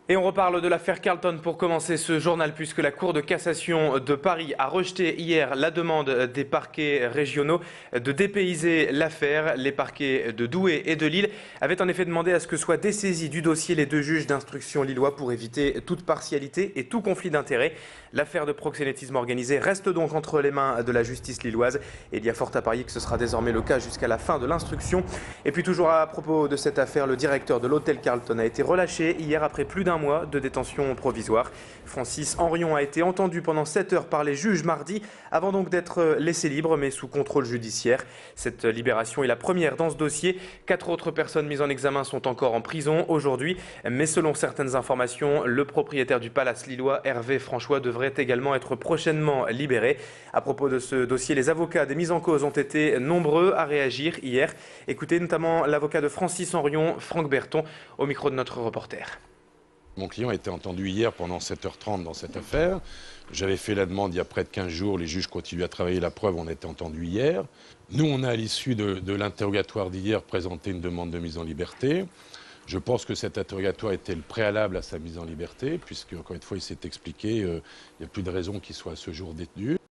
Et on reparle de l'affaire Carlton pour commencer ce journal, puisque la Cour de cassation de Paris a rejeté hier la demande des parquets régionaux de dépayser l'affaire. Les parquets de Douai et de Lille avaient en effet demandé à ce que soient dessaisis du dossier les deux juges d'instruction lillois pour éviter toute partialité et tout conflit d'intérêts. L'affaire de proxénétisme organisé reste donc entre les mains de la justice lilloise. Et il y a fort à parier que ce sera désormais le cas jusqu'à la fin de l'instruction. Et puis toujours à propos de cette affaire, le directeur de l'hôtel Carlton a été relâché hier après plus d'un mois de détention provisoire. Francis Henrion a été entendu pendant 7 heures par les juges mardi, avant donc d'être laissé libre, mais sous contrôle judiciaire. Cette libération est la première dans ce dossier. 4 autres personnes mises en examen sont encore en prison aujourd'hui. Mais selon certaines informations, le propriétaire du palace lillois, Hervé François, devrait également être prochainement libéré. À propos de ce dossier, les avocats des mises en cause ont été nombreux à réagir hier. Écoutez notamment l'avocat de Francis Henrion, Franck Berton, au micro de notre reporter. Mon client a été entendu hier pendant 7h30 dans cette affaire. J'avais fait la demande il y a près de 15 jours. Les juges continuent à travailler la preuve. On a été entendu hier. Nous, on a à l'issue de l'interrogatoire d'hier présenté une demande de mise en liberté. Je pense que cet interrogatoire était le préalable à sa mise en liberté, puisque, encore une fois, il s'est expliqué, il n'y a plus de raison qu'il soit à ce jour détenu.